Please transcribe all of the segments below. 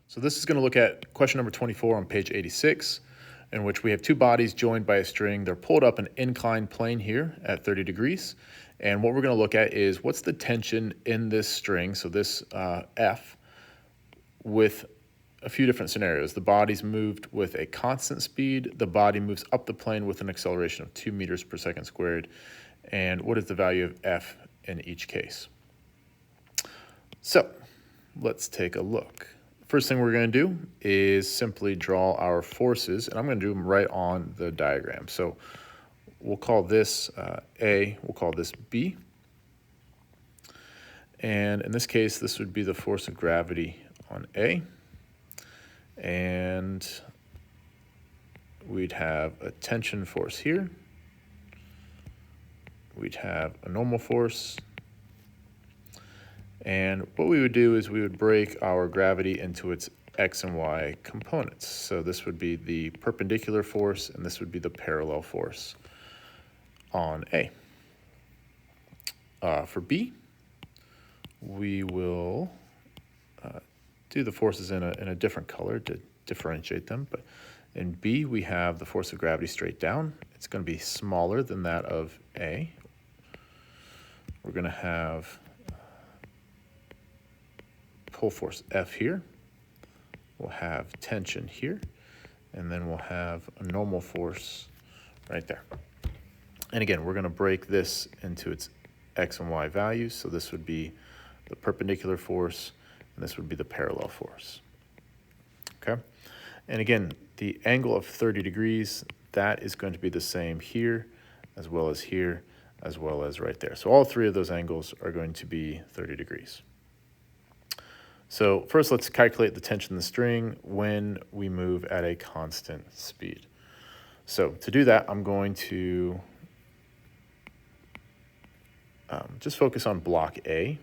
So this is going to look at question number 24 on page 86, in which we have two bodies joined by a string. They're pulled up an inclined plane here at 30 degrees. And what we're going to look at is what's the tension in this string, so this F, with a few different scenarios. The body's moved with a constant speed. The body moves up the plane with an acceleration of 2 meters per second squared. And what is the value of F in each case? So let's take a look. First thing we're going to do is simply draw our forces, and I'm going to do them right on the diagram. So we'll call this A, we'll call this B. And in this case, this would be the force of gravity on A. And we'd have a tension force here. We'd have a normal force. And what we would do is we would break our gravity into its x and y components. So this would be the perpendicular force, and this would be the parallel force on A. For B, we will do the forces in a different color to differentiate them. But in B, we have the force of gravity straight down. It's going to be smaller than that of A. We're going to have pull force F here. We'll have tension here, and then we'll have a normal force right there. And again, we're going to break this into its x and y values. So this would be the perpendicular force, and this would be the parallel force. Okay? And again, the angle of 30 degrees, that is going to be the same here, as well as here, as well as right there. So all three of those angles are going to be 30 degrees. So first, let's calculate the tension in the string when we move at a constant speed. So to do that, I'm going to just focus on block A.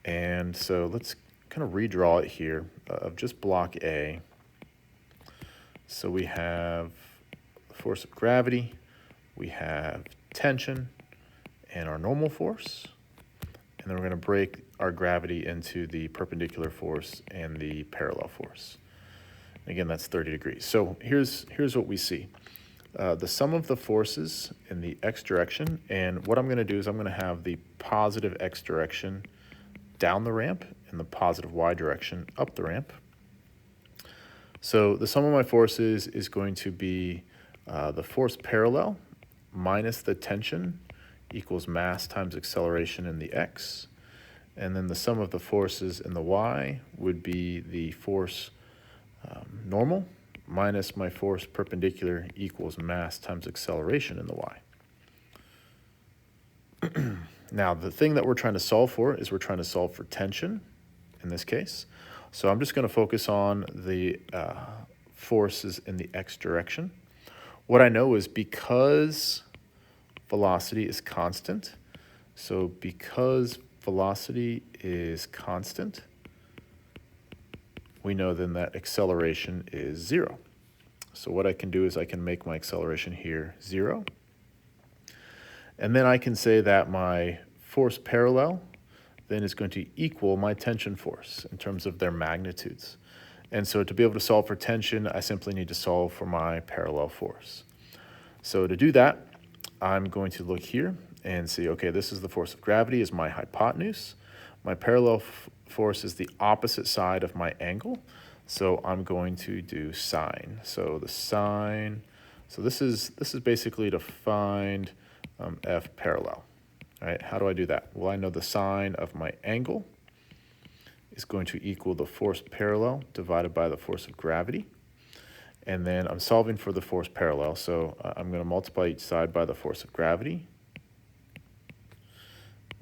And so let's kind of redraw it here of just block A. So we have the force of gravity, we have tension, and our normal force. And then we're going to break our gravity into the perpendicular force and the parallel force. And again, that's 30 degrees. So here's what we see. The sum of the forces in the x direction, and what I'm going to do is I'm going to have the positive x direction down the ramp and the positive y direction up the ramp. So the sum of my forces is going to be the force parallel minus the tension equals mass times acceleration in the x. And then the sum of the forces in the y would be the force normal minus my force perpendicular equals mass times acceleration in the y. Now, the thing that we're trying to solve for is we're trying to solve for tension in this case. So I'm just going to focus on the forces in the x direction. What I know is because velocity is constant, so because velocity is constant, we know then that acceleration is 0. So what I can do is I can make my acceleration here 0. And then I can say that my force parallel then is going to equal my tension force in terms of their magnitudes. And so to be able to solve for tension, I simply need to solve for my parallel force. So to do that, I'm going to look here and see, okay, this is the force of gravity is my hypotenuse. My parallel force is the opposite side of my angle. So I'm going to do sine. So the sine, so this is basically to find F parallel. All right, how do I do that? Well, I know the sine of my angle is going to equal the force parallel divided by the force of gravity. And then I'm solving for the force parallel, so I'm going to multiply each side by the force of gravity.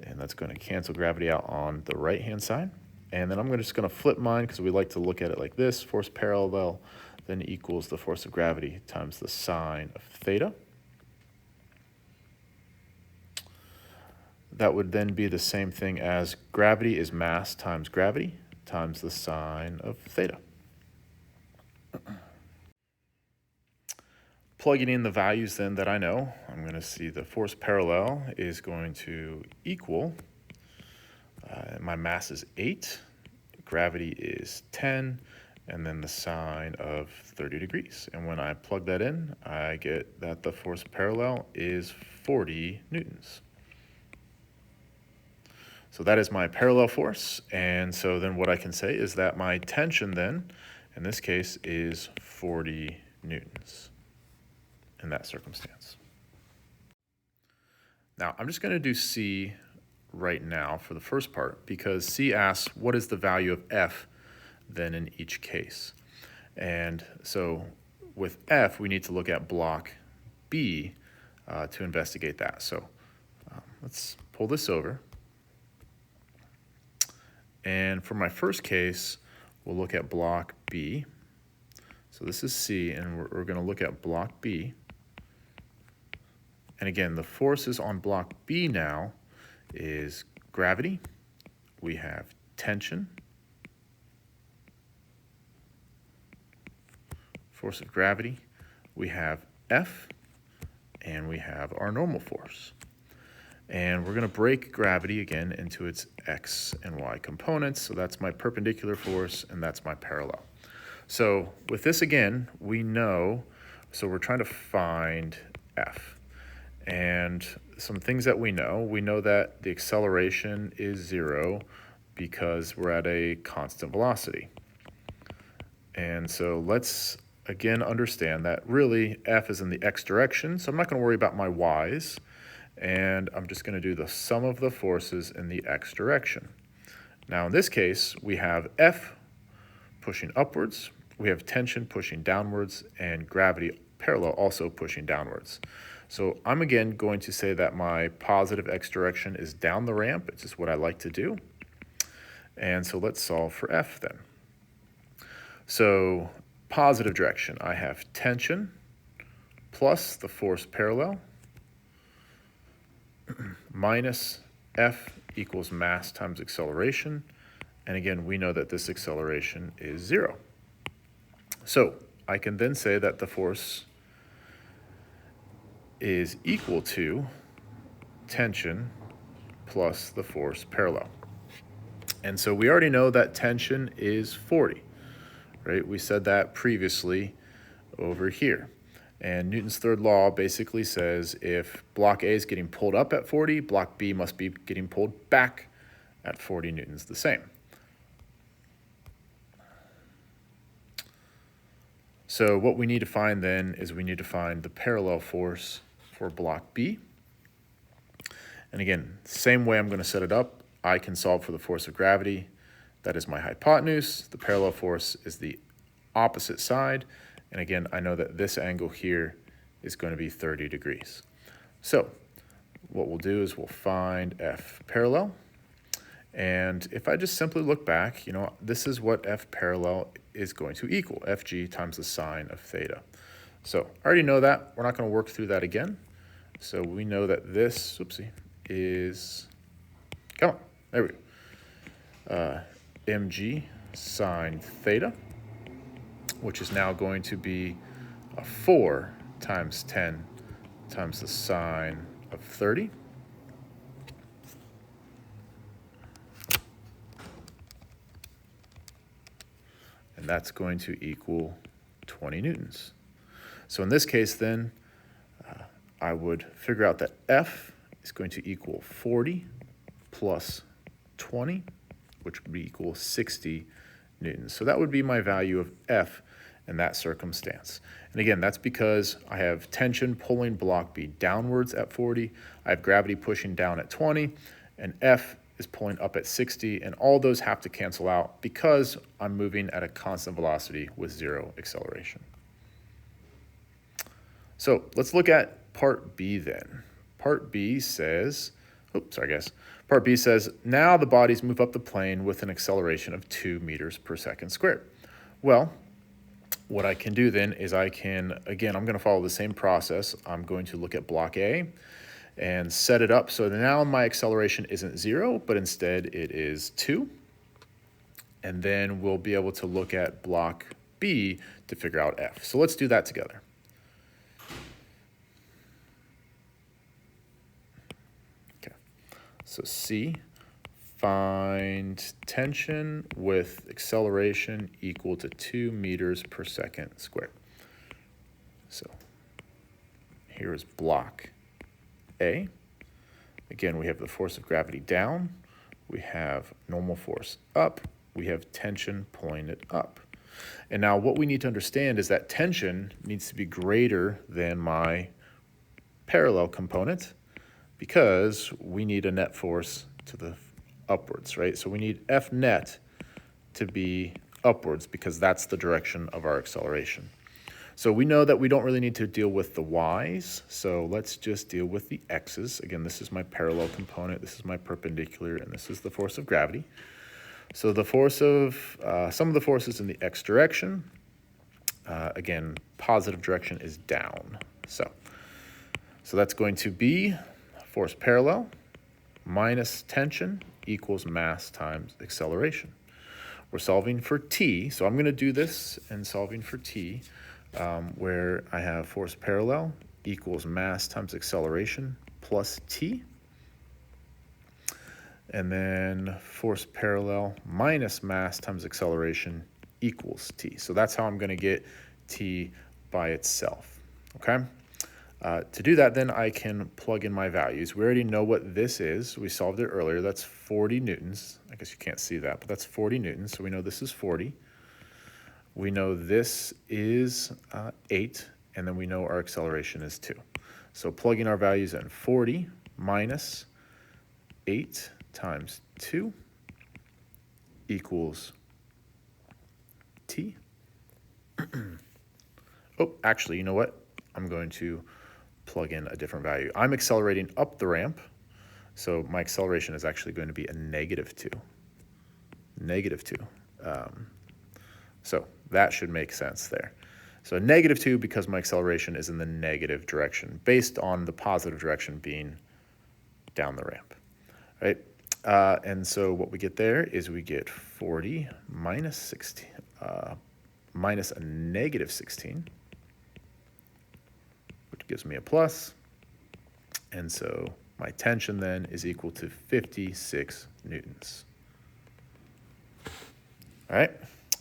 And that's going to cancel gravity out on the right-hand side. And then I'm just going to flip mine because we like to look at it like this. Force parallel then equals the force of gravity times the sine of theta. That would then be the same thing as gravity is mass times gravity times the sine of theta. Plugging in the values then that I know, I'm going to see the force parallel is going to equal, my mass is 8, gravity is 10, and then the sine of 30 degrees. And when I plug that in, I get that the force parallel is 40 newtons. So that is my parallel force, and so then what I can say is that my tension then, in this case, is 40 newtons in that circumstance. Now, I'm just going to do C right now for the first part, because C asks what is the value of F then in each case. And so with F, we need to look at block B to investigate that. So let's pull this over. And for my first case, we'll look at block B. So this is C, and we're going to look at block B. And again, the forces on block B now is gravity, we have tension, force of gravity, we have F, and we have our normal force. And we're going to break gravity again into its X and Y components. So that's my perpendicular force, and that's my parallel. So with this again, we know, so we're trying to find F. And some things that we know that the acceleration is 0 because we're at a constant velocity. And so let's again understand that really F is in the X direction, so I'm not going to worry about my Y's, and I'm just going to do the sum of the forces in the X direction. Now in this case, we have F pushing upwards, we have tension pushing downwards, and gravity parallel also pushing downwards. So I'm again going to say that my positive X direction is down the ramp. It's just what I like to do. And so let's solve for F then. So positive direction, I have tension plus the force parallel minus F equals mass times acceleration. And again, we know that this acceleration is 0. So I can then say that the force is equal to tension plus the force parallel. And so we already know that tension is 40, right? We said that previously over here. And Newton's third law basically says if block A is getting pulled up at 40, block B must be getting pulled back at 40 newtons the same. So what we need to find then is we need to find the parallel force for block B. And again, same way I'm going to set it up, I can solve for the force of gravity. That is my hypotenuse. The parallel force is the opposite side. And again, I know that this angle here is going to be 30 degrees. So what we'll do is we'll find F parallel. And if I just simply look back, this is what F parallel is going to equal, Fg times the sine of theta. So I already know that. We're not going to work through that again. So we know that this, is, come on, there we go, mg sine theta, which is now going to be 4 times 10 times the sine of 30. And that's going to equal 20 newtons. So in this case then, I would figure out that F is going to equal 40 plus 20, which would be equal 60 newtons. So that would be my value of F in that circumstance. And again, that's because I have tension pulling block B downwards at 40, I have gravity pushing down at 20, and F is pulling up at 60, and all those have to cancel out because I'm moving at a constant velocity with 0 acceleration. So let's look at part B then. Part B says, Part B says, now the bodies move up the plane with an acceleration of 2 meters per second squared. Well, what I can do then is I'm going to follow the same process. I'm going to look at block A and set it up so that now my acceleration isn't 0, but instead it is 2. And then we'll be able to look at block B to figure out F. So let's do that together. So C, find tension with acceleration equal to 2 meters per second squared. So here is block A. Again, we have the force of gravity down, we have normal force up, we have tension pulling it up. And now what we need to understand is that tension needs to be greater than my parallel component because we need a net force to the upwards, right? So we need F net to be upwards because that's the direction of our acceleration. So we know that we don't really need to deal with the y's, so let's just deal with the x's. Again, this is my parallel component, this is my perpendicular, and this is the force of gravity. So the force of, some of the forces in the x direction, again, positive direction is down. So that's going to be force parallel minus tension equals mass times acceleration. We're solving for t, so I'm going to do this and solving for t, where I have force parallel equals mass times acceleration plus t, and then force parallel minus mass times acceleration equals t. So that's how I'm going to get t by itself, okay? To do that, then I can plug in my values. We already know what this is. We solved it earlier. That's 40 newtons. I guess you can't see that, but that's 40 newtons, so we know this is 40. We know this is 8, and then we know our acceleration is 2. So plugging our values in, 40 minus 8 times 2 equals t. Oh, actually, you know what? I'm going to plug in a different value. I'm accelerating up the ramp, so my acceleration is actually going to be a -2. -2. So that should make sense there. So -2 because my acceleration is in the negative direction, based on the positive direction being down the ramp, right? And so what we get there is we get 40 minus 16, minus a -16, which gives me a plus. And so my tension then is equal to 56 newtons. All right,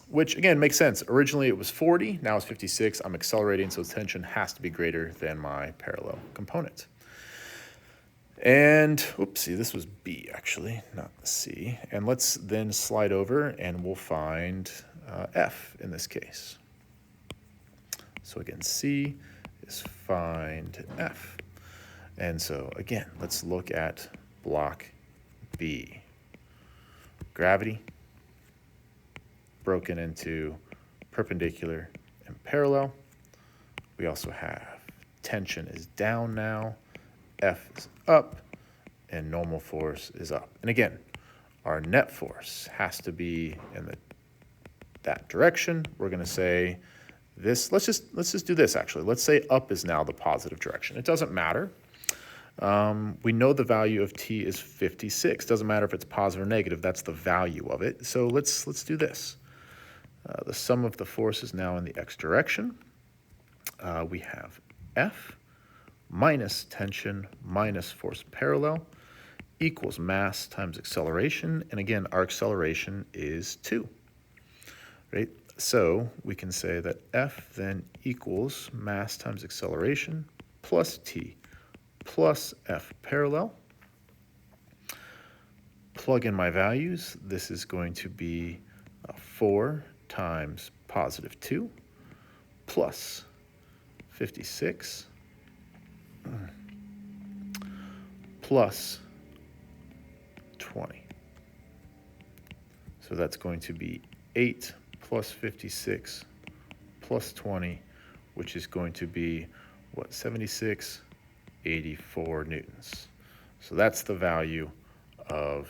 which again makes sense. Originally it was 40, now it's 56. I'm accelerating, so tension has to be greater than my parallel component. And, oopsie, this was B actually, not C. And let's then slide over and we'll find F in this case. So again, C is find F. And so again, let's look at block B. Gravity broken into perpendicular and parallel. We also have tension is down now, F is up, and normal force is up. And again, our net force has to be in that direction. We're going to say this. Let's just do this actually. Let's say up is now the positive direction. It doesn't matter. We know the value of t is 56. Doesn't matter if it's positive or negative. That's the value of it. So let's do this. The sum of the forces now in the x direction. We have F minus tension minus force parallel equals mass times acceleration. And again, our acceleration is 2, right? So we can say that F then equals mass times acceleration plus t plus F parallel. Plug in my values. This is going to be 4 times positive 2 plus 56 plus 20. So that's going to be 8 plus 56 plus 20, which is going to be, what, 76, 84 newtons. So that's the value of